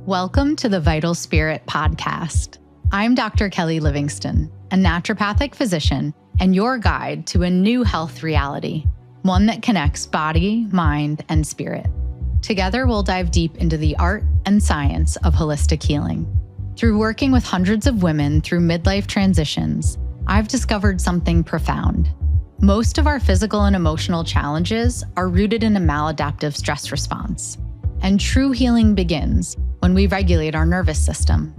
Welcome to the Vital Spirit podcast. I'm Dr. Kelly Livingston, a naturopathic physician and your guide to a new health reality, one that connects body, mind, and spirit. Together, we'll dive deep into the art and science of holistic healing. Through working with hundreds of women through midlife transitions, I've discovered something profound. Most of our physical and emotional challenges are rooted in a maladaptive stress response, and true healing begins when we regulate our nervous system.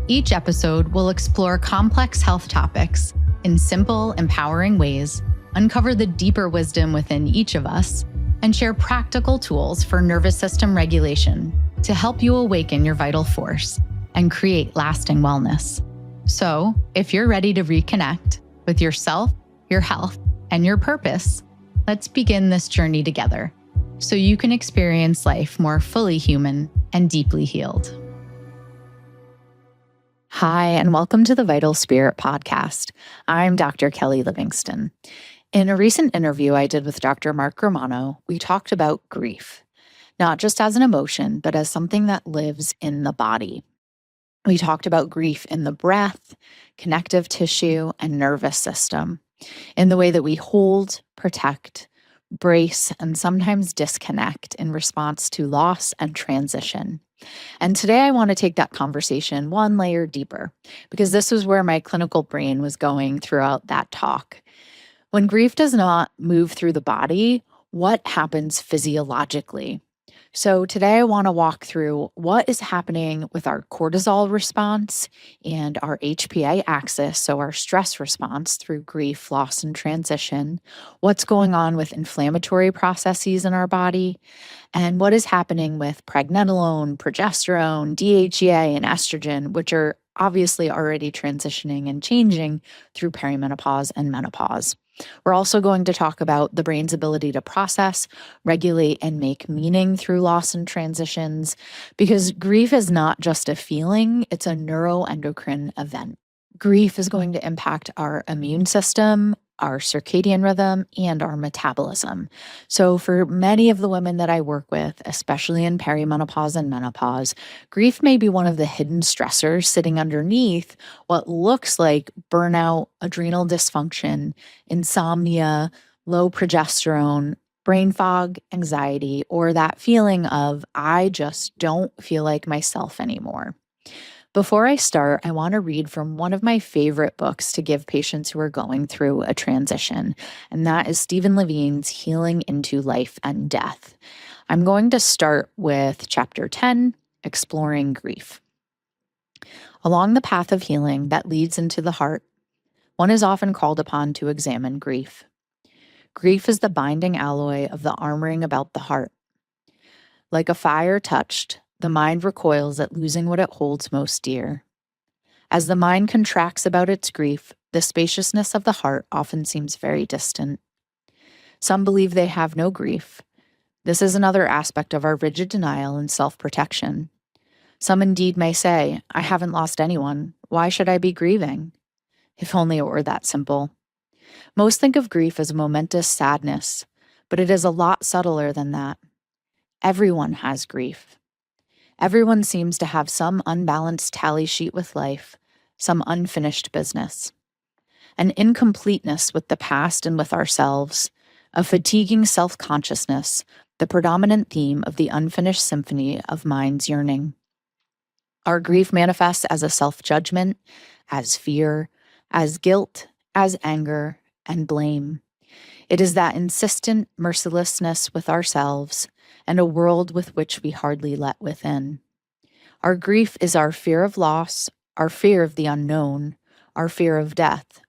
Each episode will explore complex health topics in simple, empowering ways, uncover the deeper wisdom within each of us, and share practical tools for nervous system regulation to help you awaken your vital force and create lasting wellness. So, if you're ready to reconnect with yourself, your health, and your purpose, let's begin this journey together so you can experience life more fully human and deeply healed. Hi, and welcome to the Vital Spirit podcast. I'm Dr. Kelly Livingston. In a recent interview I did with Dr. Mark Romano, we talked about grief, not just as an emotion, but as something that lives in the body. We talked about grief in the breath, connective tissue, and nervous system, in the way that we hold, protect, brace, and sometimes disconnect in response to loss and transition. And today I want to take that conversation one layer deeper, because this was where my clinical brain was going throughout that talk. When grief does not move through the body, what happens physiologically? So today I want to walk through what is happening with our cortisol response and our HPA axis, so our stress response through grief, loss, and transition, what's going on with inflammatory processes in our body, and what is happening with pregnenolone, progesterone, DHEA, and estrogen, which are obviously already transitioning and changing through perimenopause and menopause. We're also going to talk about the brain's ability to process, regulate, and make meaning through loss and transitions, because grief is not just a feeling, it's a neuroendocrine event. Grief is going to impact our immune system, our circadian rhythm, and our metabolism. So for many of the women that I work with, especially in perimenopause and menopause, grief may be one of the hidden stressors sitting underneath what looks like burnout, adrenal dysfunction, insomnia, low progesterone, brain fog, anxiety, or that feeling of, I just don't feel like myself anymore. Before I start, I want to read from one of my favorite books to give patients who are going through a transition, and that is Stephen Levine's Healing into Life and Death. I'm going to start with Chapter 10, Exploring Grief. Along the path of healing that leads into the heart, one is often called upon to examine grief. Grief is the binding alloy of the armoring about the heart. Like a fire touched, the mind recoils at losing what it holds most dear. As the mind contracts about its grief, the spaciousness of the heart often seems very distant. Some believe they have no grief. This is another aspect of our rigid denial and self-protection. Some indeed may say, I haven't lost anyone. Why should I be grieving? If only it were that simple. Most think of grief as a momentous sadness, but it is a lot subtler than that. Everyone has grief. Everyone seems to have some unbalanced tally sheet with life, some unfinished business. An incompleteness with the past and with ourselves, a fatiguing self-consciousness, the predominant theme of the unfinished symphony of mind's yearning. Our grief manifests as a self-judgment, as fear, as guilt, as anger, and blame. It is that insistent mercilessness with ourselves and a world with which we hardly let within. Our grief is our fear of loss, our fear of the unknown, our fear of death.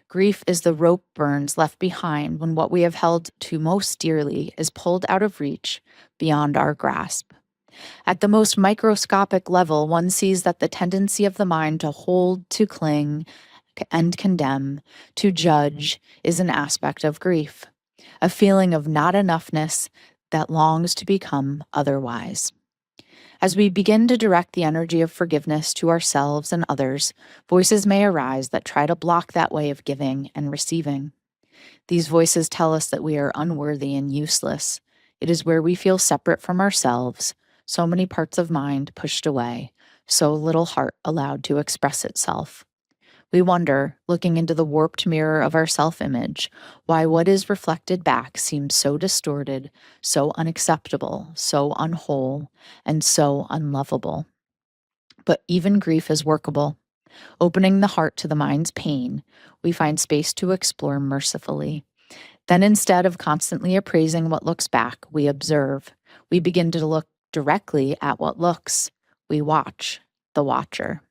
Grief is the rope burns left behind when what we have held to most dearly is pulled out of reach, beyond our grasp. At the most microscopic level, one sees that the tendency of the mind to hold, to cling, and condemn, to judge, is an aspect of grief, a feeling of not enoughness that longs to become otherwise. As we begin to direct the energy of forgiveness to ourselves and others, voices may arise that try to block that way of giving and receiving. These voices tell us that we are unworthy and useless. It is where we feel separate from ourselves, So many parts of mind pushed away, so little heart allowed to express itself. We wonder, looking into the warped mirror of our self image, why what is reflected back seems so distorted, so unacceptable, so unwhole, and so unlovable. But even grief is workable. Opening the heart to the mind's pain, we find space to explore mercifully. Then, instead of constantly appraising what looks back, we observe. We begin to look directly at what looks. We watch the watcher.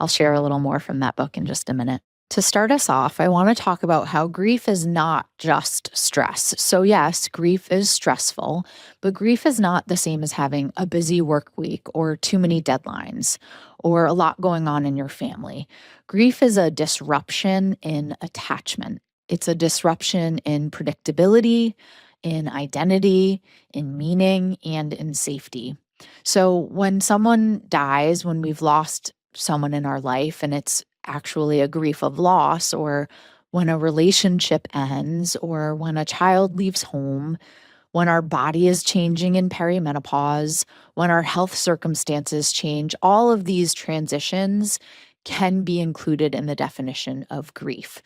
I'll share a little more from that book in just a minute. To start us off, I want to talk about how grief is not just stress. So, yes, grief is stressful, but grief is not the same as having a busy work week or too many deadlines or a lot going on in your family. Grief is a disruption in attachment, it's a disruption in predictability, in identity, in meaning, and in safety. So, when someone dies, when we've lost someone in our life and it's actually a grief of loss, or when a relationship ends, or when a child leaves home, when our body is changing in perimenopause, when our health circumstances change, all of these transitions can be included in the definition of grief.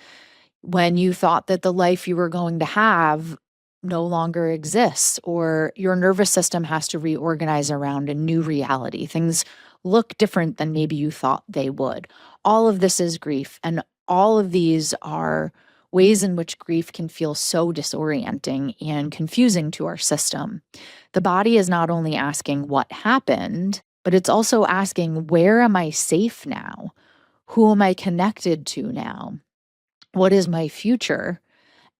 When you thought that the life you were going to have no longer exists, or your nervous system has to reorganize around a new reality. Things look different than maybe you thought they would. All of this is grief, and all of these are ways in which grief can feel so disorienting and confusing to our system. The body is not only asking what happened, but it's also asking, where am I safe now? Who am I connected to now? What is my future?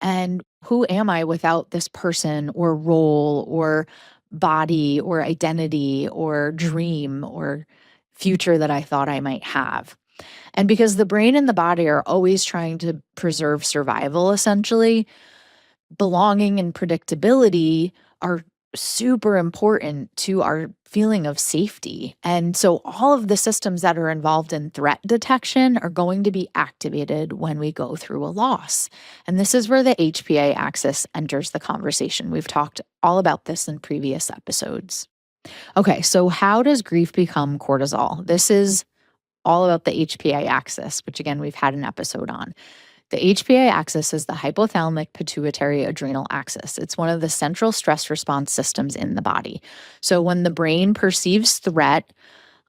And who am I without this person or role or body or identity or dream or future that I thought I might have? And because the brain and the body are always trying to preserve survival, essentially, belonging and predictability are super important to our feeling of safety. And so all of the systems that are involved in threat detection are going to be activated when we go through a loss. And this is where the HPA axis enters the conversation. We've talked all about this in previous episodes. Okay, so how does grief become cortisol? This is all about the HPA axis, which again, we've had an episode on. The HPA axis is the hypothalamic pituitary adrenal axis. It's one of the central stress response systems in the body. So when the brain perceives threat,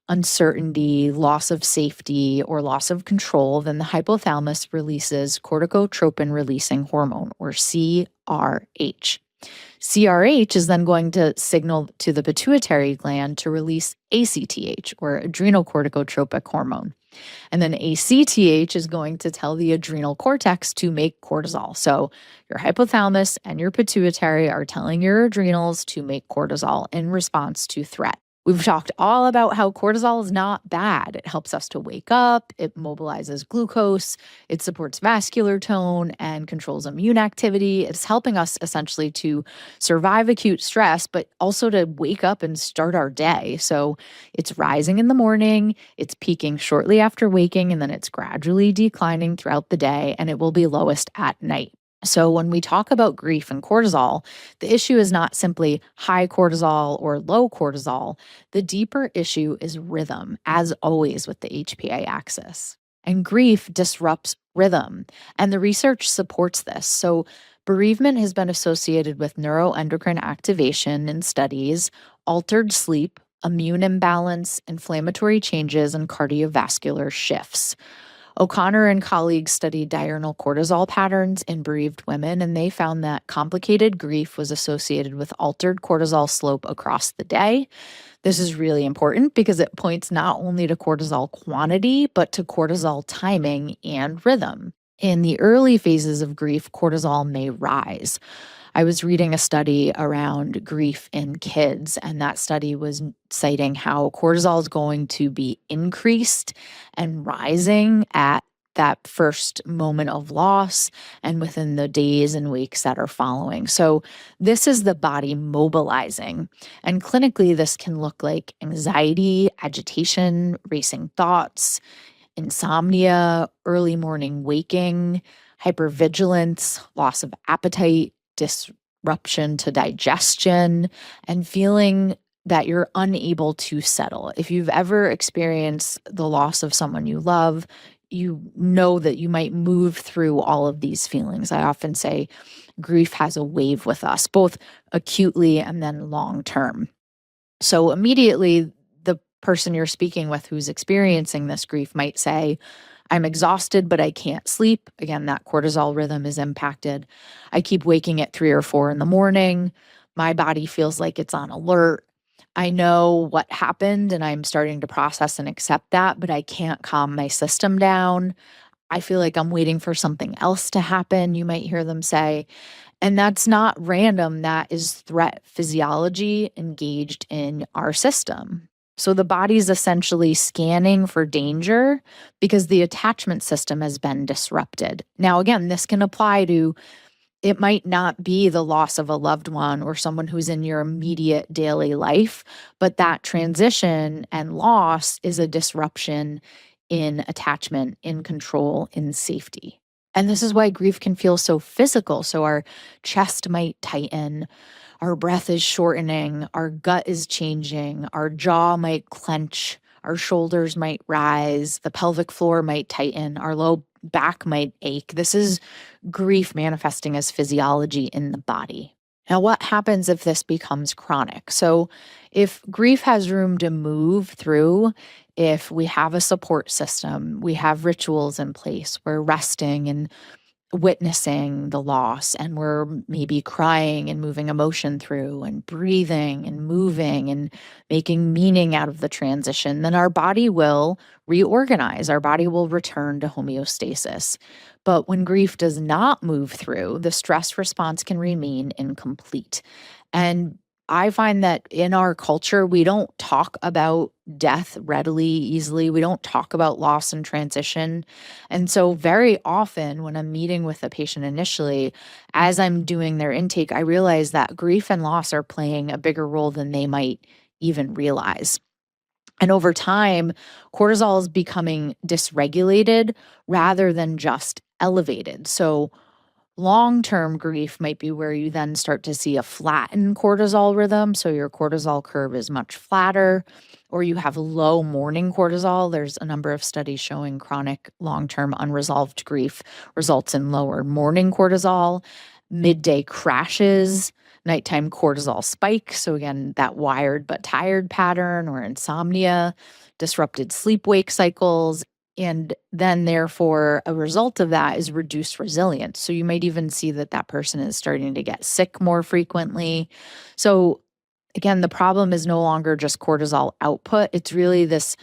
uncertainty, loss of safety, or loss of control, then the hypothalamus releases corticotropin releasing hormone, or CRH. CRH is then going to signal to the pituitary gland to release ACTH, or adrenocorticotropic hormone. And then ACTH is going to tell the adrenal cortex to make cortisol. So your hypothalamus and your pituitary are telling your adrenals to make cortisol in response to threat. We've talked all about how cortisol is not bad. It helps us to wake up, it mobilizes glucose, it supports vascular tone and controls immune activity. It's helping us essentially to survive acute stress, but also to wake up and start our day. So it's rising in the morning, it's peaking shortly after waking, and then it's gradually declining throughout the day, and it will be lowest at night. So, when we talk about grief and cortisol, the issue is not simply high cortisol or low cortisol. The deeper issue is rhythm, as always with the HPA axis. And grief disrupts rhythm, and the research supports this. So, bereavement has been associated with neuroendocrine activation in studies, altered sleep, immune imbalance, inflammatory changes, and cardiovascular shifts. O'Connor and colleagues studied diurnal cortisol patterns in bereaved women, and they found that complicated grief was associated with altered cortisol slope across the day. This is really important because it points not only to cortisol quantity, but to cortisol timing and rhythm. In the early phases of grief, cortisol may rise. I was reading a study around grief in kids, and that study was citing how cortisol is going to be increased and rising at that first moment of loss and within the days and weeks that are following. So, this is the body mobilizing. And clinically, this can look like anxiety, agitation, racing thoughts, insomnia, early morning waking, hypervigilance, loss of appetite, disruption to digestion, and feeling that you're unable to settle. If you've ever experienced the loss of someone you love, you know that you might move through all of these feelings. I often say grief has a wave with us, both acutely and then long term. So immediately, the person you're speaking with who's experiencing this grief might say, I'm exhausted, but I can't sleep. Again, that cortisol rhythm is impacted. I keep waking at 3 or 4 in the morning. My body feels like it's on alert. I know what happened and I'm starting to process and accept that, but I can't calm my system down. I feel like I'm waiting for something else to happen, you might hear them say. And that's not random. That is threat physiology engaged in our system. So the body's essentially scanning for danger because the attachment system has been disrupted. Now, again, this can apply to it might not be the loss of a loved one or someone who's in your immediate daily life, but that transition and loss is a disruption in attachment, in control, in safety. And this is why grief can feel so physical. So our chest might tighten, our breath is shortening, our gut is changing, our jaw might clench, our shoulders might rise, the pelvic floor might tighten, our low back might ache. This is grief manifesting as physiology in the body. Now, what happens if this becomes chronic? So, if grief has room to move through, if we have a support system, we have rituals in place, we're resting and witnessing the loss, and we're maybe crying and moving emotion through and breathing and moving and making meaning out of the transition, then our body will reorganize. Our body will return to homeostasis. But when grief does not move through, the stress response can remain incomplete. And I find that in our culture, we don't talk about death readily, easily. We don't talk about loss and transition. And so, very often, when I'm meeting with a patient initially, as I'm doing their intake, I realize that grief and loss are playing a bigger role than they might even realize. And over time, cortisol is becoming dysregulated rather than just elevated. So, long term grief might be where you then start to see a flattened cortisol rhythm. So your cortisol curve is much flatter, or you have low morning cortisol. There's a number of studies showing chronic long term unresolved grief results in lower morning cortisol, midday crashes, nighttime cortisol spike. So, again, that wired but tired pattern or insomnia, disrupted sleep wake cycles, and then, therefore, a result of that is reduced resilience. So you might even see that that person is starting to get sick more frequently. So, again, the problem is no longer just cortisol output. It's really this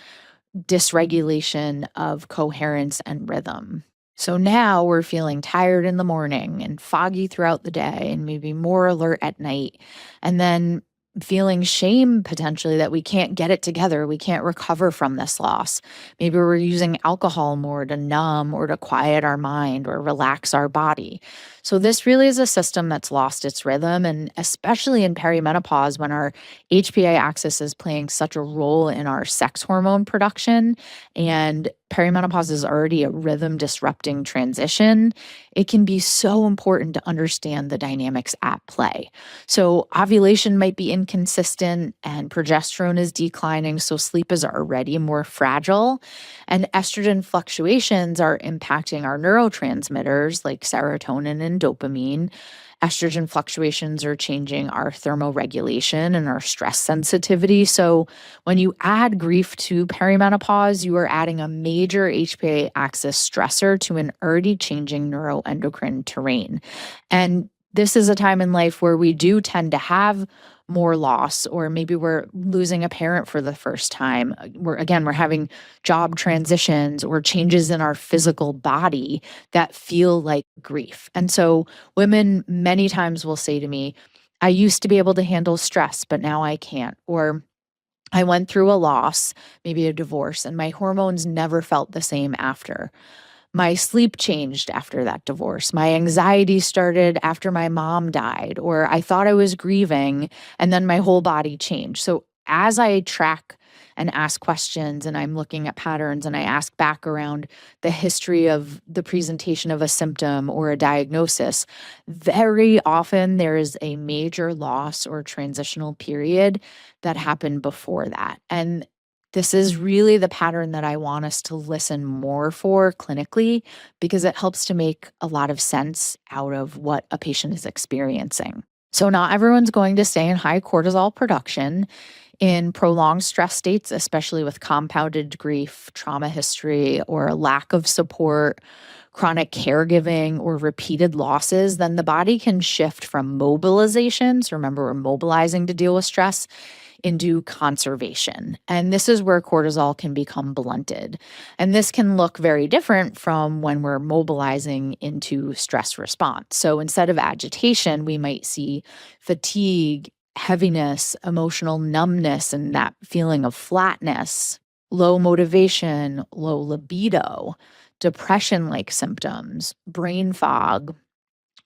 dysregulation of coherence and rhythm. So now we're feeling tired in the morning and foggy throughout the day and maybe more alert at night. And then feeling shame potentially that we can't get it together. We can't recover from this loss. Maybe we're using alcohol more to numb or to quiet our mind or relax our body. So this really is a system that's lost its rhythm. And especially in perimenopause, when our HPA axis is playing such a role in our sex hormone production, and perimenopause is already a rhythm disrupting transition, it can be so important to understand the dynamics at play. So ovulation might be inconsistent and progesterone is declining, so sleep is already more fragile. And estrogen fluctuations are impacting our neurotransmitters like serotonin and dopamine. Estrogen fluctuations are changing our thermoregulation and our stress sensitivity. So when you add grief to perimenopause, you are adding a major HPA axis stressor to an already changing neuroendocrine terrain. And this is a time in life where we do tend to have more loss, or maybe we're losing a parent for the first time. We're having job transitions or changes in our physical body that feel like grief. And so women many times will say to me, I used to be able to handle stress, but now I can't. Or I went through a loss, maybe a divorce, and my hormones never felt the same after. My sleep changed after that divorce. My anxiety started after my mom died, or I thought I was grieving and then my whole body changed. So as I track and ask questions and I'm looking at patterns and I ask back around the history of the presentation of a symptom or a diagnosis, very often there is a major loss or transitional period that happened before that. And this is really the pattern that I want us to listen more for clinically because it helps to make a lot of sense out of what a patient is experiencing. So, not everyone's going to stay in high cortisol production in prolonged stress states, especially with compounded grief, trauma history, or a lack of support, chronic caregiving, or repeated losses. Then the body can shift from mobilization. So, remember, we're mobilizing to deal with stress into conservation. And this is where cortisol can become blunted. And this can look very different from when we're mobilizing into stress response. So instead of agitation, we might see fatigue, heaviness, emotional numbness, and that feeling of flatness, low motivation, low libido, depression-like symptoms, brain fog,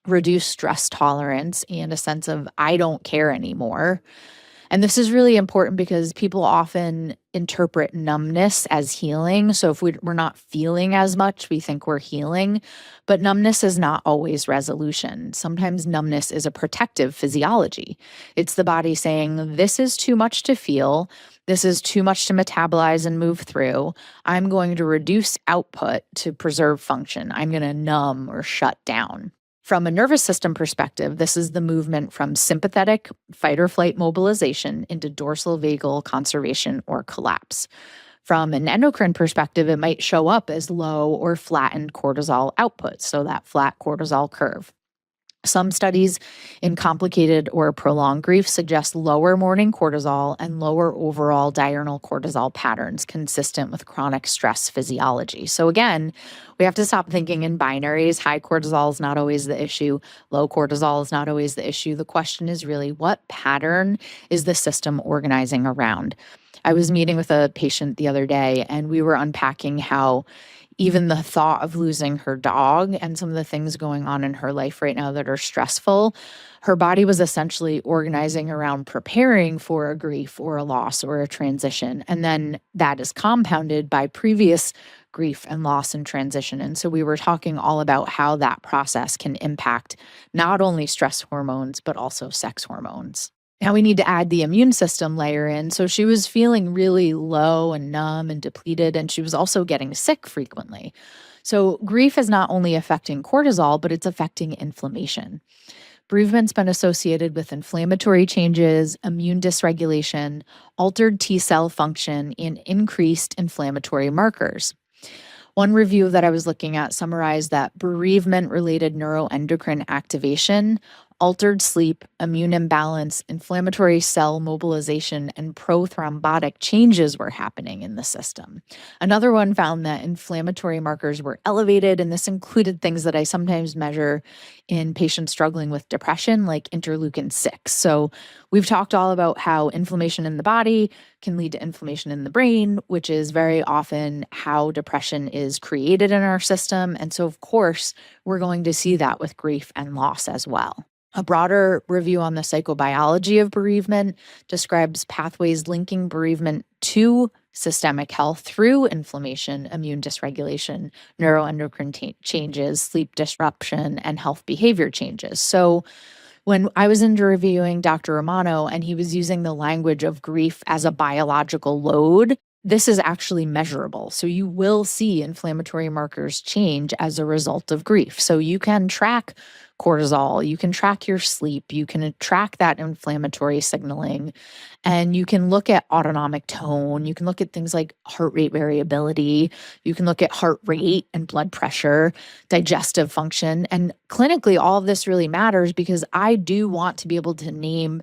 reduced stress tolerance, and a sense of I don't care anymore. And this is really important because people often interpret numbness as healing. So if we're not feeling as much, we think we're healing. But numbness is not always resolution. Sometimes numbness is a protective physiology. It's the body saying, this is too much to feel. This is too much to metabolize and move through. I'm going to reduce output to preserve function. I'm going to numb or shut down. From a nervous system perspective, this is the movement from sympathetic fight or flight mobilization into dorsal vagal conservation or collapse. From an endocrine perspective, it might show up as low or flattened cortisol output, so that flat cortisol curve. Some studies in complicated or prolonged grief suggest lower morning cortisol and lower overall diurnal cortisol patterns consistent with chronic stress physiology. So again, we have to stop thinking in binaries. High cortisol is not always the issue. Low cortisol is not always the issue. The question is really, what pattern is the system organizing around? I was meeting with a patient the other day, and we were unpacking how even the thought of losing her dog and some of the things going on in her life right now that are stressful, her body was essentially organizing around preparing for a grief or a loss or a transition. And then that is compounded by previous grief and loss and transition. And so we were talking all about how that process can impact not only stress hormones, but also sex hormones. Now we need to add the immune system layer in. So she was feeling really low and numb and depleted, and she was also getting sick frequently. So grief is not only affecting cortisol, but it's affecting inflammation. Bereavement's been associated with inflammatory changes, immune dysregulation, altered T cell function, and increased inflammatory markers. One review that I was looking at summarized that bereavement-related neuroendocrine activation, altered sleep, immune imbalance, inflammatory cell mobilization, and prothrombotic changes were happening in the system. Another one found that inflammatory markers were elevated, and this included things that I sometimes measure in patients struggling with depression, like interleukin 6. So we've talked all about how inflammation in the body can lead to inflammation in the brain, which is very often how depression is created in our system. And so, of course, we're going to see that with grief and loss as well. A broader review on the psychobiology of bereavement describes pathways linking bereavement to systemic health through inflammation, immune dysregulation, neuroendocrine changes, sleep disruption, and health behavior changes. So when I was interviewing Dr. Romano and he was using the language of grief as a biological load, this is actually measurable. So you will see inflammatory markers change as a result of grief. So you can track cortisol, you can track your sleep, you can track that inflammatory signaling, and you can look at autonomic tone. You can look at things like heart rate variability. You can look at heart rate and blood pressure, digestive function. And clinically, all of this really matters because I do want to be able to name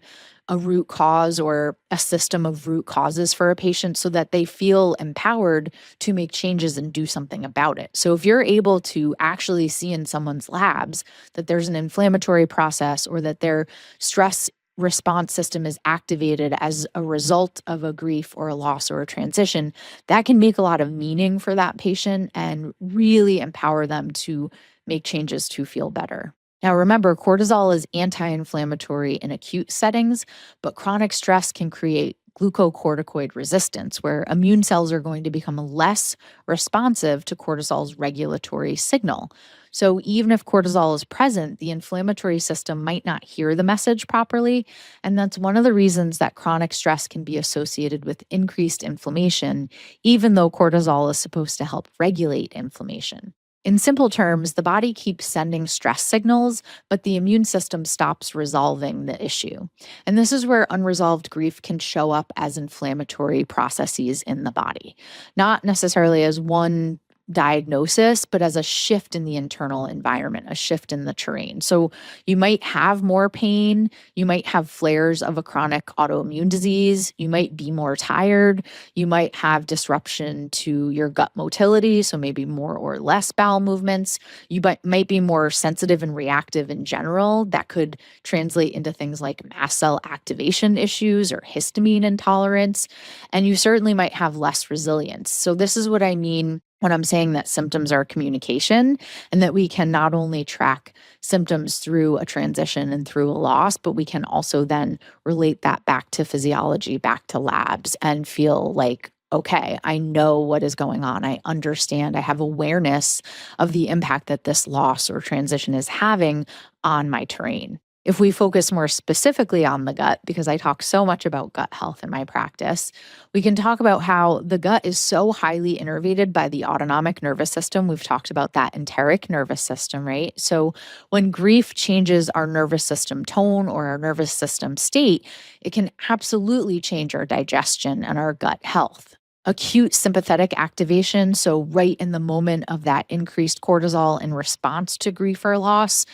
a root cause or a system of root causes for a patient so that they feel empowered to make changes and do something about it. So if you're able to actually see in someone's labs that there's an inflammatory process or that their stress response system is activated as a result of a grief or a loss or a transition, that can make a lot of meaning for that patient and really empower them to make changes to feel better. Now, remember, cortisol is anti-inflammatory in acute settings, but chronic stress can create glucocorticoid resistance, where immune cells are going to become less responsive to cortisol's regulatory signal. So even if cortisol is present, the inflammatory system might not hear the message properly. And that's one of the reasons that chronic stress can be associated with increased inflammation, even though cortisol is supposed to help regulate inflammation. In simple terms, the body keeps sending stress signals, but the immune system stops resolving the issue. And this is where unresolved grief can show up as inflammatory processes in the body, not necessarily as one diagnosis, but as a shift in the internal environment, a shift in the terrain. So you might have more pain, you might have flares of a chronic autoimmune disease, you might be more tired, you might have disruption to your gut motility, so maybe more or less bowel movements. You might be more sensitive and reactive in general. That could translate into things like mast cell activation issues or histamine intolerance. And you certainly might have less resilience. So this is what I mean when I'm saying that symptoms are communication, and that we can not only track symptoms through a transition and through a loss, but we can also then relate that back to physiology, back to labs, and feel like, okay, I know what is going on. I understand. I have awareness of the impact that this loss or transition is having on my terrain. If we focus more specifically on the gut, because I talk so much about gut health in my practice, we can talk about how the gut is so highly innervated by the autonomic nervous system. We've talked about that enteric nervous system, right? So when grief changes our nervous system tone or our nervous system state, it can absolutely change our digestion and our gut health. Acute sympathetic activation, so right in the moment of that increased cortisol in response to grief or loss,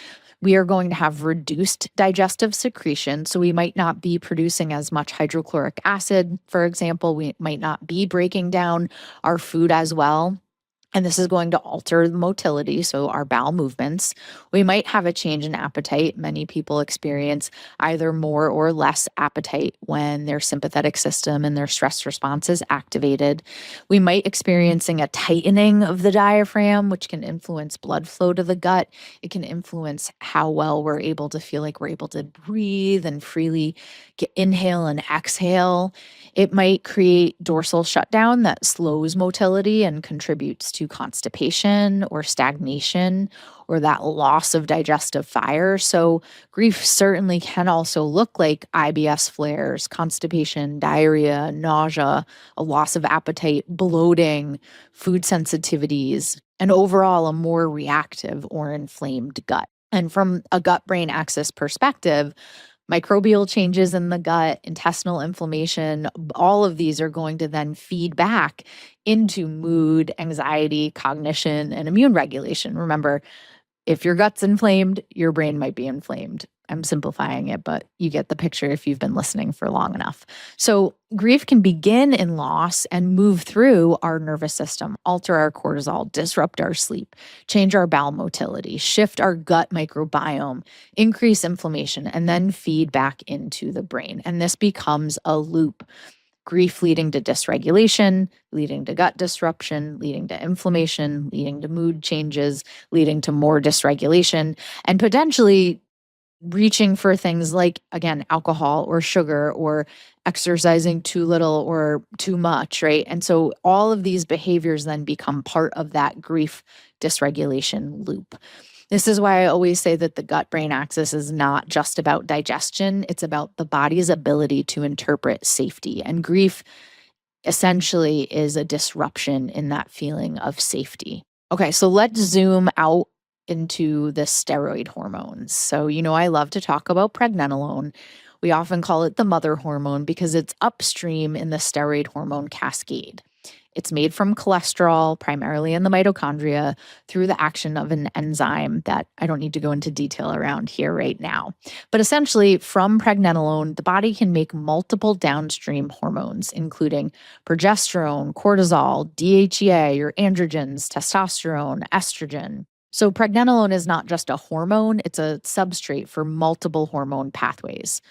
we are going to have reduced digestive secretion. So we might not be producing as much hydrochloric acid, for example. We might not be breaking down our food as well. And this is going to alter the motility, so our bowel movements. We might have a change in appetite. Many people experience either more or less appetite when their sympathetic system and their stress response is activated. We might experiencing a tightening of the diaphragm, which can influence blood flow to the gut. It can influence how well we're able to feel like we're able to breathe and freely inhale and exhale. It might create dorsal shutdown that slows motility and contributes to constipation or stagnation or that loss of digestive fire. So grief certainly can also look like IBS flares, constipation, diarrhea, nausea, a loss of appetite, bloating, food sensitivities, and overall a more reactive or inflamed gut. And from a gut-brain axis perspective, microbial changes in the gut, intestinal inflammation, all of these are going to then feed back into mood, anxiety, cognition, and immune regulation. Remember, if your gut's inflamed, your brain might be inflamed. I'm simplifying it, but you get the picture if you've been listening for long enough. So grief can begin in loss and move through our nervous system, alter our cortisol, disrupt our sleep, change our bowel motility, shift our gut microbiome, increase inflammation, and then feed back into the brain. And this becomes a loop. Grief leading to dysregulation, leading to gut disruption, leading to inflammation, leading to mood changes, leading to more dysregulation, and potentially reaching for things like, again, alcohol or sugar or exercising too little or too much, right? And so all of these behaviors then become part of that grief dysregulation loop. This is why I always say that the gut-brain axis is not just about digestion. It's about the body's ability to interpret safety. And grief essentially is a disruption in that feeling of safety. Okay, so let's zoom out into the steroid hormones. So, I love to talk about pregnenolone. We often call it the mother hormone because it's upstream in the steroid hormone cascade. It's made from cholesterol, primarily in the mitochondria, through the action of an enzyme that I don't need to go into detail around here right now. But essentially, from pregnenolone, the body can make multiple downstream hormones, including progesterone, cortisol, DHEA, or androgens, testosterone, estrogen. So pregnenolone is not just a hormone, it's a substrate for multiple hormone pathways.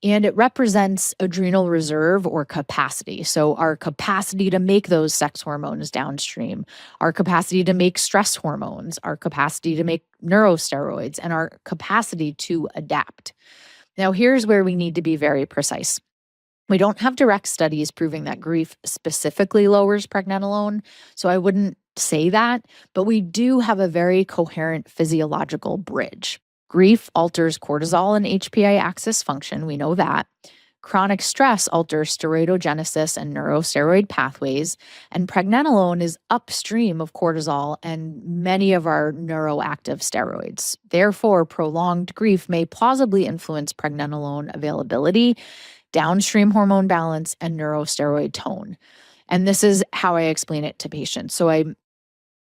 And it represents adrenal reserve or capacity. So our capacity to make those sex hormones downstream, our capacity to make stress hormones, our capacity to make neurosteroids, and our capacity to adapt. Now, here's where we need to be very precise. We don't have direct studies proving that grief specifically lowers pregnenolone, so I wouldn't say that, but we do have a very coherent physiological bridge. Grief alters cortisol and HPA axis function, we know that. Chronic stress alters steroidogenesis and neurosteroid pathways, and pregnenolone is upstream of cortisol and many of our neuroactive steroids. Therefore, prolonged grief may plausibly influence pregnenolone availability, downstream hormone balance, and neurosteroid tone. And this is how I explain it to patients. So I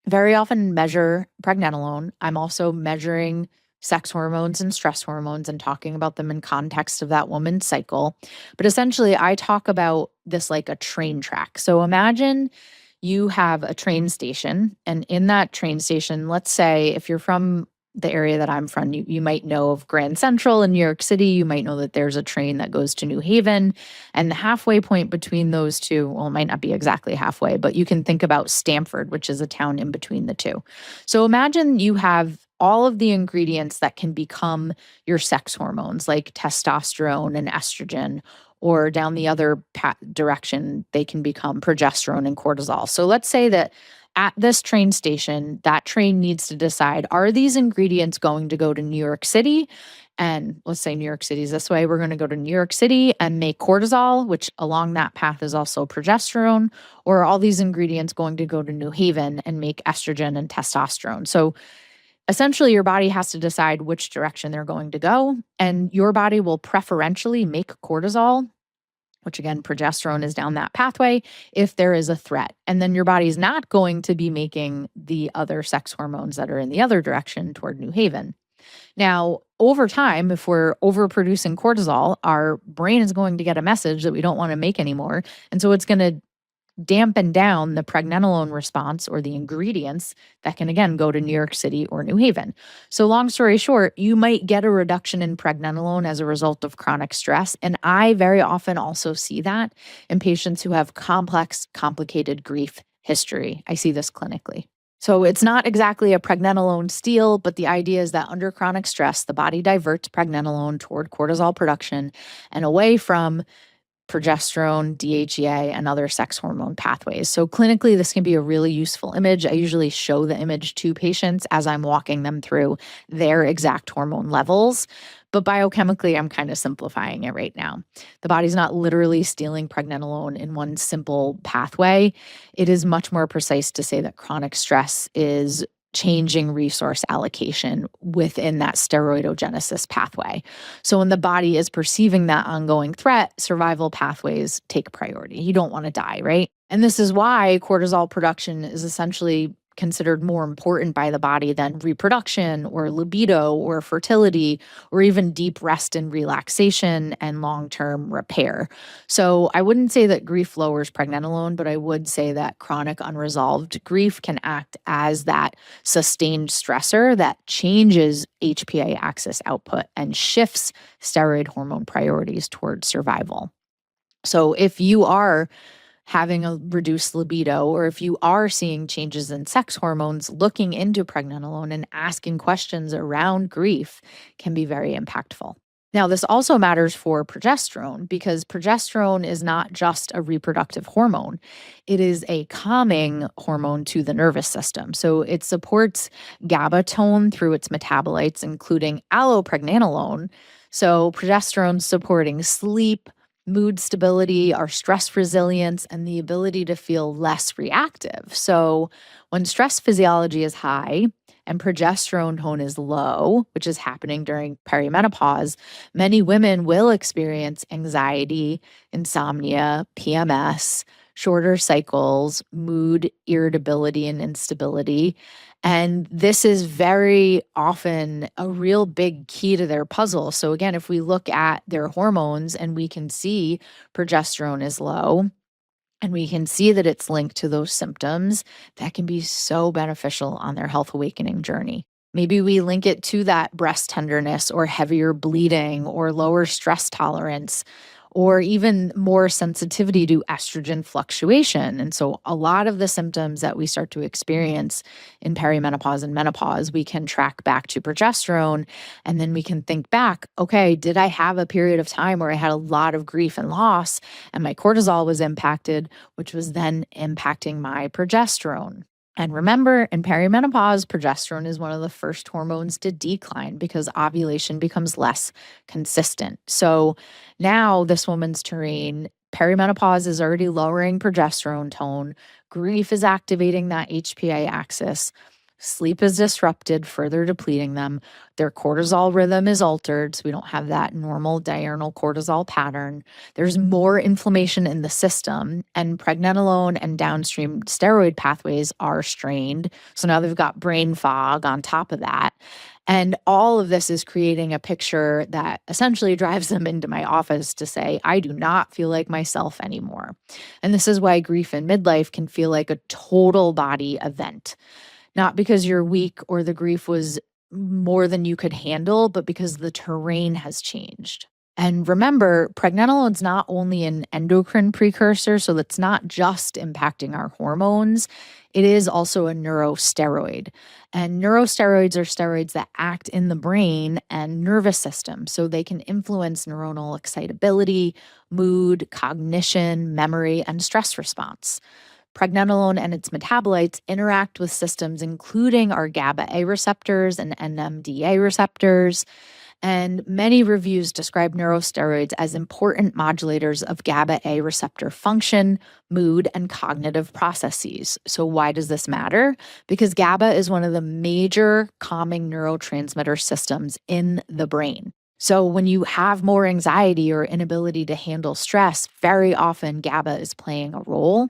very often measure pregnenolone. I'm also measuring sex hormones and stress hormones and talking about them in context of that woman's cycle. But essentially, I talk about this like a train track. So imagine you have a train station, and in that train station, let's say if you're from the area that I'm from, you might know of Grand Central in New York City. You might know that there's a train that goes to New Haven. And the halfway point between those two, well, it might not be exactly halfway, but you can think about Stamford, which is a town in between the two. So imagine you have all of the ingredients that can become your sex hormones, like testosterone and estrogen, or down the other direction, they can become progesterone and cortisol. So let's say that at this train station, that train needs to decide, are these ingredients going to go to New York City? And let's say New York City is this way. We're going to go to New York City and make cortisol, which along that path is also progesterone, or are all these ingredients going to go to New Haven and make estrogen and testosterone? So essentially, your body has to decide which direction they're going to go, and your body will preferentially make cortisol, which again, progesterone is down that pathway, if there is a threat. And then your body's not going to be making the other sex hormones that are in the other direction toward New Haven. Now, over time, if we're overproducing cortisol, our brain is going to get a message that we don't want to make anymore. And so it's going to dampen down the pregnenolone response, or the ingredients that can again go to New York City or New Haven. So long story short, you might get a reduction in pregnenolone as a result of chronic stress. And I very often also see that in patients who have complex, complicated grief history. I see this clinically. So it's not exactly a pregnenolone steal, but the idea is that under chronic stress, the body diverts pregnenolone toward cortisol production and away from progesterone, DHEA, and other sex hormone pathways. So clinically, this can be a really useful image. I usually show the image to patients as I'm walking them through their exact hormone levels. But biochemically, I'm kind of simplifying it right now. The body's not literally stealing pregnenolone in one simple pathway. It is much more precise to say that chronic stress is changing resource allocation within that steroidogenesis pathway. So when the body is perceiving that ongoing threat, survival pathways take priority. You don't want to die, right? And this is why cortisol production is essentially considered more important by the body than reproduction or libido or fertility or even deep rest and relaxation and long-term repair. So I wouldn't say that grief lowers pregnenolone, but I would say that chronic unresolved grief can act as that sustained stressor that changes HPA axis output and shifts steroid hormone priorities towards survival. So if you are having a reduced libido, or if you are seeing changes in sex hormones, looking into pregnenolone and asking questions around grief can be very impactful. Now, this also matters for progesterone because progesterone is not just a reproductive hormone. It is a calming hormone to the nervous system. So it supports GABA tone through its metabolites, including allopregnanolone. So progesterone supporting sleep, mood stability, our stress resilience, and the ability to feel less reactive. So when stress physiology is high and progesterone tone is low, which is happening during perimenopause, many women will experience anxiety, insomnia, PMS, shorter cycles, mood irritability, and instability. And this is very often a real big key to their puzzle. So again, if we look at their hormones and we can see progesterone is low, and we can see that it's linked to those symptoms, that can be so beneficial on their health awakening journey. Maybe we link it to that breast tenderness or heavier bleeding or lower stress tolerance, or even more sensitivity to estrogen fluctuation. And so a lot of the symptoms that we start to experience in perimenopause and menopause, we can track back to progesterone. And then we can think back, okay, did I have a period of time where I had a lot of grief and loss and my cortisol was impacted, which was then impacting my progesterone? And remember, in perimenopause, progesterone is one of the first hormones to decline because ovulation becomes less consistent. So now this woman's terrain, perimenopause is already lowering progesterone tone, grief is activating that HPA axis. Sleep is disrupted, further depleting them. Their cortisol rhythm is altered, so we don't have that normal diurnal cortisol pattern. There's more inflammation in the system, and pregnenolone and downstream steroid pathways are strained. So now they've got brain fog on top of that. And all of this is creating a picture that essentially drives them into my office to say, I do not feel like myself anymore. And this is why grief in midlife can feel like a total body event. Not because you're weak or the grief was more than you could handle, but because the terrain has changed. And remember, pregnenolone's not only an endocrine precursor, so that's not just impacting our hormones. It is also a neurosteroid. And neurosteroids are steroids that act in the brain and nervous system, so they can influence neuronal excitability, mood, cognition, memory, and stress response. Pregnenolone and its metabolites interact with systems including our GABA A receptors and NMDA receptors. And many reviews describe neurosteroids as important modulators of GABA A receptor function, mood, and cognitive processes. So, why does this matter? Because GABA is one of the major calming neurotransmitter systems in the brain. So, when you have more anxiety or inability to handle stress, very often GABA is playing a role.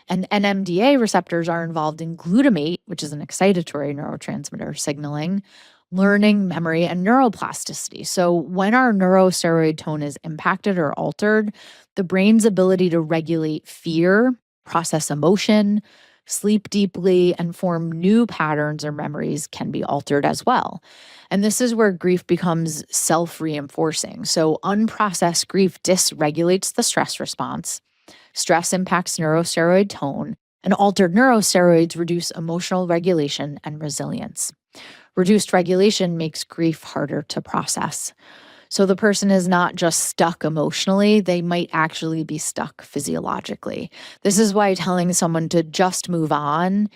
And NMDA receptors are involved in glutamate, which is an excitatory neurotransmitter signaling, learning, memory, and neuroplasticity. So when our neurosteroid tone is impacted or altered, the brain's ability to regulate fear, process emotion, sleep deeply, and form new patterns or memories can be altered as well. And this is where grief becomes self-reinforcing. So unprocessed grief dysregulates the stress response. Stress impacts neurosteroid tone, and altered neurosteroids reduce emotional regulation and resilience. Reduced regulation makes grief harder to process. So the person is not just stuck emotionally, they might actually be stuck physiologically. This is why telling someone to just move on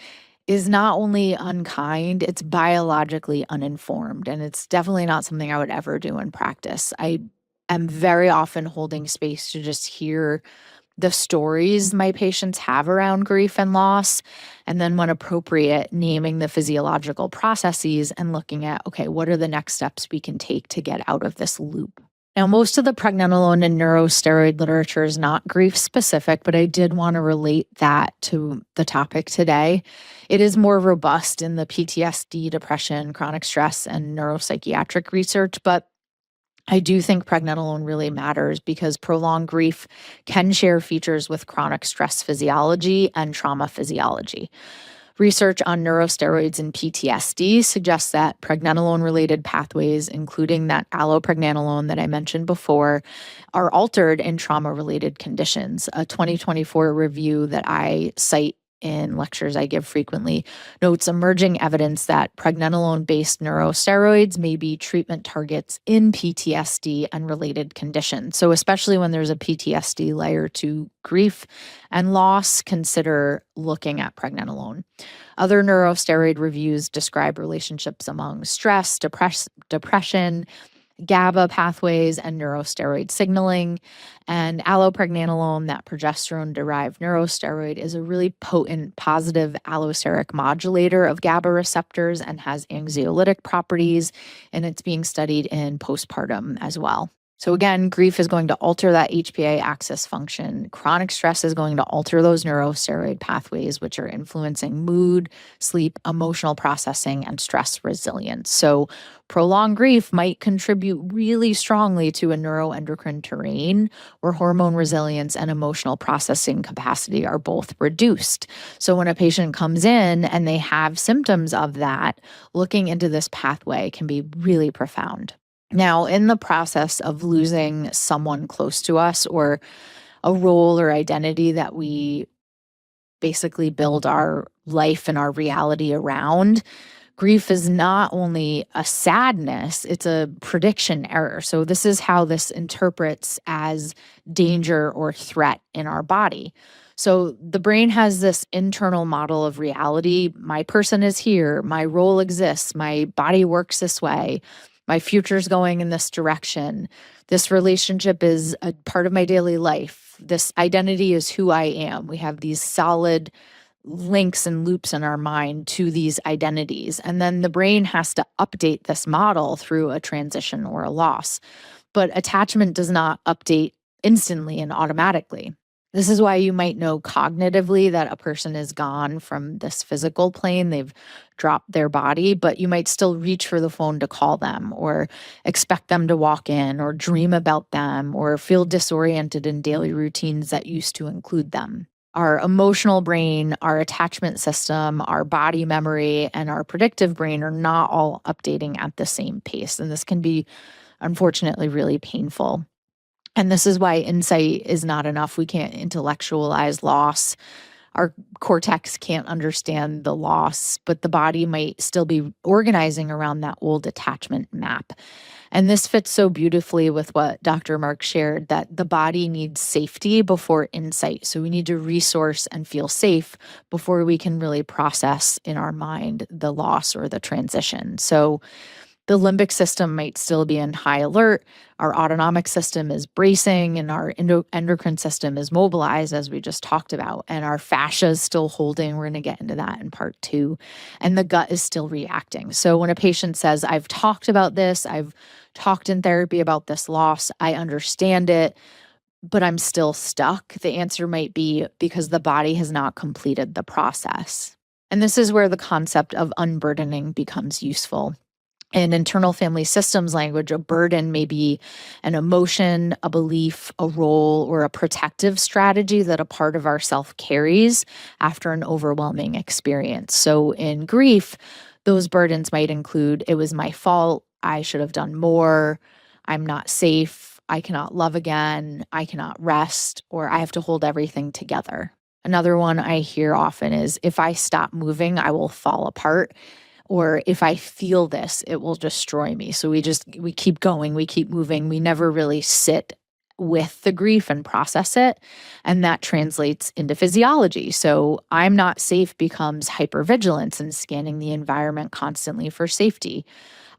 is not only unkind, it's biologically uninformed. And it's definitely not something I would ever do in practice. I am very often holding space to just hear the stories my patients have around grief and loss, and then when appropriate, naming the physiological processes and looking at, okay, what are the next steps we can take to get out of this loop? Now, most of the pregnenolone and neurosteroid literature is not grief specific, but I did want to relate that to the topic today. It is more robust in the PTSD, depression, chronic stress, and neuropsychiatric research, but I do think pregnenolone really matters because prolonged grief can share features with chronic stress physiology and trauma physiology. Research on neurosteroids and PTSD suggests that pregnenolone-related pathways, including that allopregnanolone that I mentioned before, are altered in trauma-related conditions. A 2024 review that I cite in lectures I give frequently notes emerging evidence that pregnenolone-based neurosteroids may be treatment targets in PTSD and related conditions. So especially when there's a PTSD layer to grief and loss, consider looking at pregnenolone. Other neurosteroid reviews describe relationships among stress, depression, GABA pathways, and neurosteroid signaling. And allopregnanolone, that progesterone-derived neurosteroid, is a really potent positive allosteric modulator of GABA receptors and has anxiolytic properties, and it's being studied in postpartum as well. So again, grief is going to alter that HPA axis function. Chronic stress is going to alter those neurosteroid pathways, which are influencing mood, sleep, emotional processing, and stress resilience. So prolonged grief might contribute really strongly to a neuroendocrine terrain where hormone resilience and emotional processing capacity are both reduced. So when a patient comes in and they have symptoms of that, looking into this pathway can be really profound. Now, in the process of losing someone close to us or a role or identity that we basically build our life and our reality around, grief is not only a sadness, it's a prediction error. So, this is how this interprets as danger or threat in our body. So, the brain has this internal model of reality. My person is here, my role exists, my body works this way, my future's going in this direction. This relationship is a part of my daily life. This identity is who I am. We have these solid links and loops in our mind to these identities. And then the brain has to update this model through a transition or a loss. But attachment does not update instantly and automatically. This is why you might know cognitively that a person is gone from this physical plane. They've dropped their body, but you might still reach for the phone to call them or expect them to walk in or dream about them or feel disoriented in daily routines that used to include them. Our emotional brain, our attachment system, our body memory, and our predictive brain are not all updating at the same pace. And this can be, unfortunately, really painful. And this is why insight is not enough. We can't intellectualize loss. Our cortex can't understand the loss, but the body might still be organizing around that old attachment map. And this fits so beautifully with what Dr. Mark shared, that the body needs safety before insight. So we need to resource and feel safe before we can really process in our mind the loss or the transition. So the limbic system might still be in high alert. Our autonomic system is bracing and our endocrine system is mobilized, as we just talked about. And our fascia is still holding. We're going to get into that in part 2. And the gut is still reacting. So when a patient says, I've talked about this, I've talked in therapy about this loss, I understand it, but I'm still stuck, the answer might be because the body has not completed the process. And this is where the concept of unburdening becomes useful. In internal family systems language, a burden may be an emotion, a belief, a role, or a protective strategy that a part of ourself carries after an overwhelming experience. So in grief, those burdens might include, it was my fault, I should have done more, I'm not safe, I cannot love again, I cannot rest, or I have to hold everything together. Another one I hear often is, if I stop moving, I will fall apart. Or if I feel this, it will destroy me. So we keep going, we keep moving. We never really sit with the grief and process it. And that translates into physiology. So I'm not safe becomes hypervigilance and scanning the environment constantly for safety.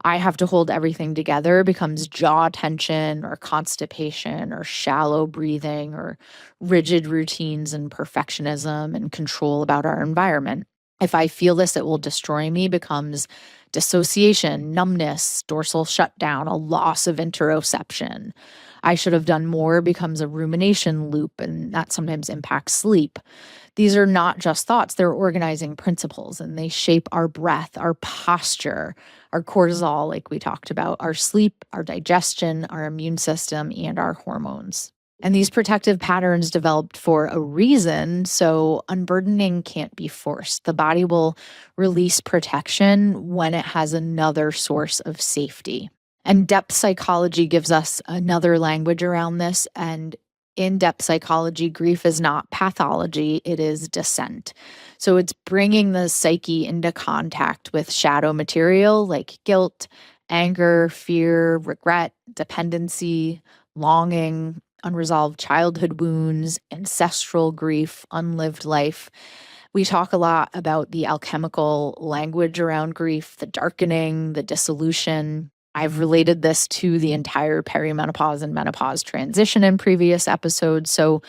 I have to hold everything together becomes jaw tension or constipation or shallow breathing or rigid routines and perfectionism and control about our environment. If I feel this, it will destroy me becomes dissociation, numbness, dorsal shutdown, a loss of interoception. I should have done more becomes a rumination loop, and that sometimes impacts sleep. These are not just thoughts, they're organizing principles, and they shape our breath, our posture, our cortisol, like we talked about, our sleep, our digestion, our immune system, and our hormones. And these protective patterns developed for a reason, so unburdening can't be forced. The body will release protection when it has another source of safety. And depth psychology gives us another language around this. And in depth psychology, grief is not pathology, it is descent. So it's bringing the psyche into contact with shadow material like guilt, anger, fear, regret, dependency, longing, unresolved childhood wounds, ancestral grief, unlived life. We talk a lot about the alchemical language around grief, the darkening, the dissolution. I've related this to the entire perimenopause and menopause transition in previous episodes. So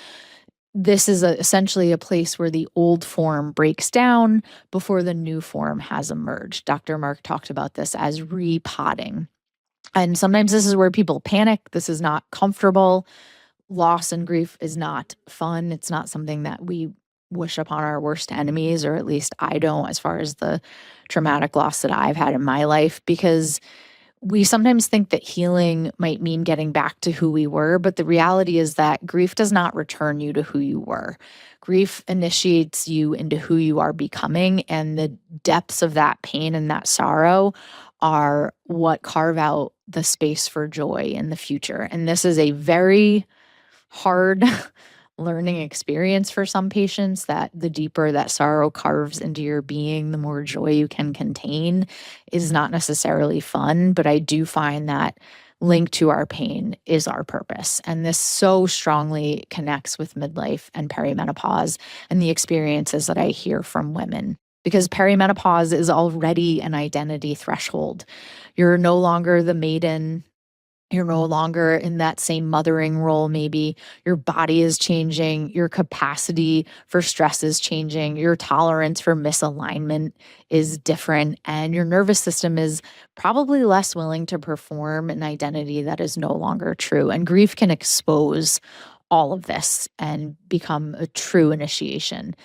this is essentially a place where the old form breaks down before the new form has emerged. Dr. Mark talked about this as repotting. And sometimes this is where people panic. This is not comfortable. Loss and grief is not fun. It's not something that we wish upon our worst enemies, or at least I don't, as far as the traumatic loss that I've had in my life, because we sometimes think that healing might mean getting back to who we were, but the reality is that grief does not return you to who you were. Grief initiates you into who you are becoming, and the depths of that pain and that sorrow are what carve out the space for joy in the future. And this is a very hard learning experience for some patients, that the deeper that sorrow carves into your being, the more joy you can contain is not necessarily fun. But I do find that linked to our pain is our purpose. And this so strongly connects with midlife and perimenopause and the experiences that I hear from women. Because perimenopause is already an identity threshold. You're no longer the maiden. You're no longer in that same mothering role, maybe. Your body is changing. Your capacity for stress is changing. Your tolerance for misalignment is different. And your nervous system is probably less willing to perform an identity that is no longer true. And grief can expose all of this and become a true initiation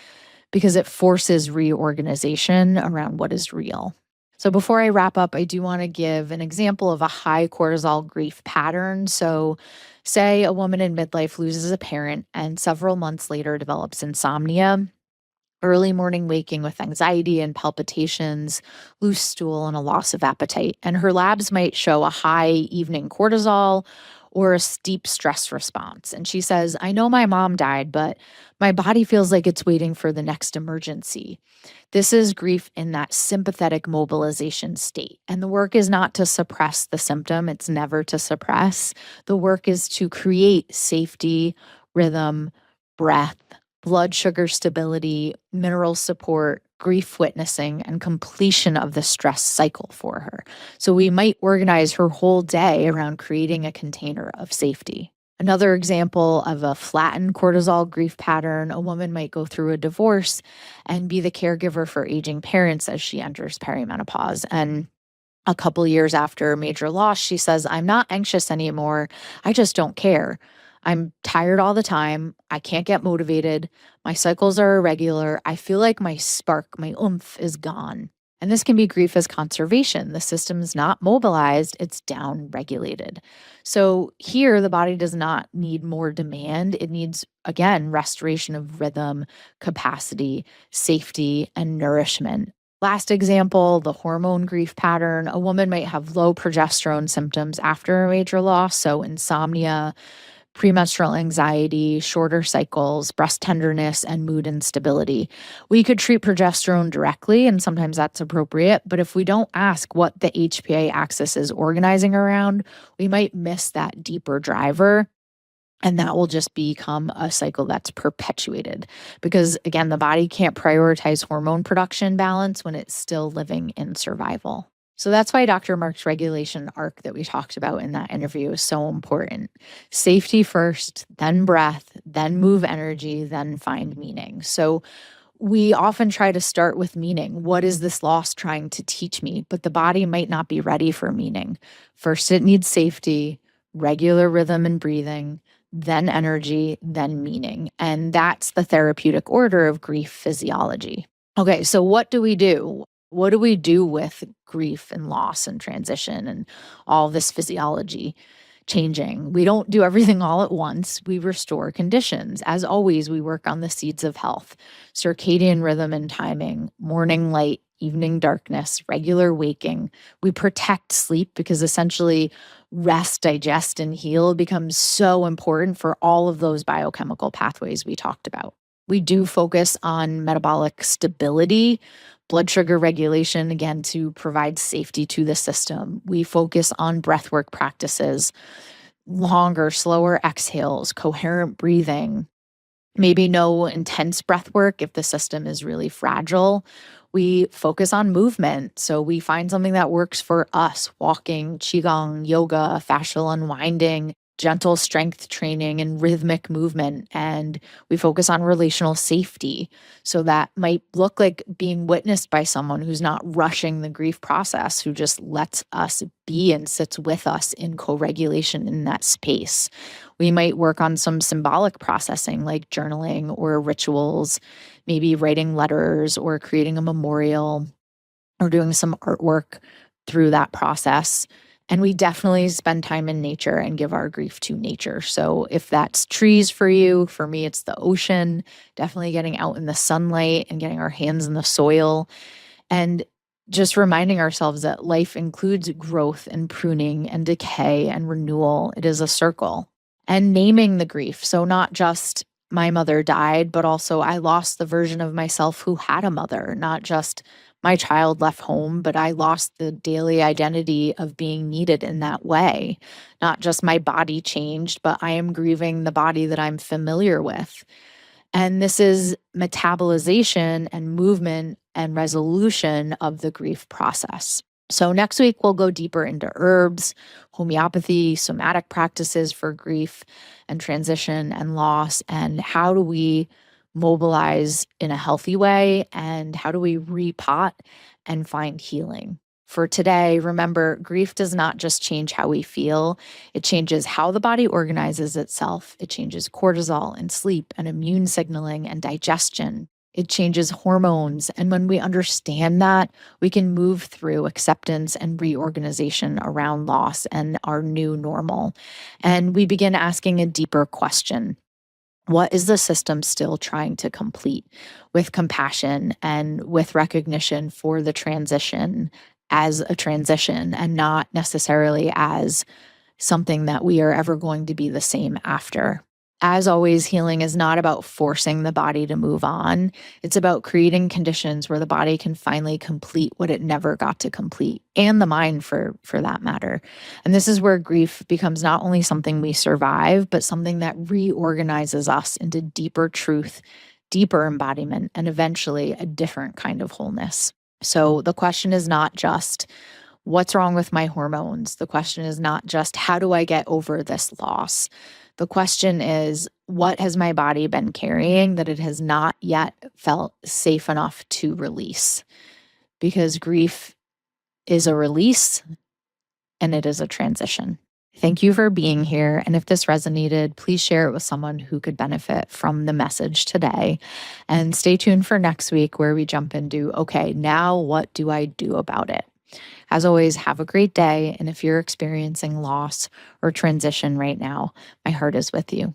because it forces reorganization around what is real. So before I wrap up, I do want to give an example of a high cortisol grief pattern. So say a woman in midlife loses a parent and several months later develops insomnia, early morning waking with anxiety and palpitations, loose stool, and a loss of appetite. And her labs might show a high evening cortisol or a steep stress response. And she says, I know my mom died, but my body feels like it's waiting for the next emergency. This is grief in that sympathetic mobilization state. And the work is not to suppress the symptom, it's never to suppress. The work is to create safety, rhythm, breath, blood sugar stability, mineral support, grief witnessing, and completion of the stress cycle for her. So we might organize her whole day around creating a container of safety. Another example of a flattened cortisol grief pattern, a woman might go through a divorce and be the caregiver for aging parents as she enters perimenopause. And a couple years after major loss, she says, I'm not anxious anymore. I just don't care. I'm tired all the time. I can't get motivated. My cycles are irregular. I feel like my spark, my oomph is gone. And this can be grief as conservation. The system is not mobilized, it's down regulated. So here, the body does not need more demand. It needs, again, restoration of rhythm, capacity, safety, and nourishment. Last example, the hormone grief pattern. A woman might have low progesterone symptoms after a major loss, so insomnia, premenstrual anxiety, shorter cycles, breast tenderness, and mood instability. We could treat progesterone directly, and sometimes that's appropriate. But if we don't ask what the HPA axis is organizing around, we might miss that deeper driver. And that will just become a cycle that's perpetuated because, again, the body can't prioritize hormone production balance when it's still living in survival. So that's why Dr. Mark's regulation arc that we talked about in that interview is so important. Safety first, then breath, then move energy, then find meaning. So we often try to start with meaning. What is this loss trying to teach me? But the body might not be ready for meaning. First, it needs safety, regular rhythm and breathing, then energy, then meaning. And that's the therapeutic order of grief physiology. Okay, so what do we do? What do we do with grief and loss and transition and all this physiology changing? We don't do everything all at once. We restore conditions. As always, we work on the seeds of health, circadian rhythm and timing, morning light, evening darkness, regular waking. We protect sleep because essentially rest, digest, and heal becomes so important for all of those biochemical pathways we talked about. We do focus on metabolic stability, blood sugar regulation, again, to provide safety to the system. We focus on breathwork practices, longer, slower exhales, coherent breathing, maybe no intense breath work if the system is really fragile. We focus on movement. So we find something that works for us: walking, qigong, yoga, fascial unwinding, gentle strength training, and rhythmic movement. And we focus on relational safety. So that might look like being witnessed by someone who's not rushing the grief process, who just lets us be and sits with us in co-regulation in that space. We might work on some symbolic processing like journaling or rituals, maybe writing letters or creating a memorial or doing some artwork through that process. And we definitely spend time in nature and give our grief to nature. So if that's trees for you, for me, it's the ocean, definitely getting out in the sunlight and getting our hands in the soil. And just reminding ourselves that life includes growth and pruning and decay and renewal. It is a circle. And naming the grief. So, not just my mother died, but also I lost the version of myself who had a mother, not just my child left home, but I lost the daily identity of being needed in that way. Not just my body changed, but I am grieving the body that I'm familiar with. And this is metabolization and movement and resolution of the grief process. So, next week, we'll go deeper into herbs, homeopathy, somatic practices for grief and transition and loss, and how do we mobilize in a healthy way, and how do we repot and find healing. For today, remember, grief does not just change how we feel, it changes how the body organizes itself. It changes cortisol and sleep and immune signaling and digestion. It changes hormones. And when we understand that, we can move through acceptance and reorganization around loss and our new normal. And we begin asking a deeper question. What is the system still trying to complete, with compassion and with recognition for the transition as a transition and not necessarily as something that we are ever going to be the same after? As always, healing is not about forcing the body to move on. It's about creating conditions where the body can finally complete what it never got to complete, and the mind for that matter. And this is where grief becomes not only something we survive, but something that reorganizes us into deeper truth, deeper embodiment, and eventually a different kind of wholeness. So the question is not just, what's wrong with my hormones? The question is not just, how do I get over this loss? The question is, what has my body been carrying that it has not yet felt safe enough to release? Because grief is a release and it is a transition. Thank you for being here. And if this resonated, please share it with someone who could benefit from the message today. And stay tuned for next week, where we jump into, okay, now what do I do about it? As always, have a great day. And if you're experiencing loss or transition right now, my heart is with you.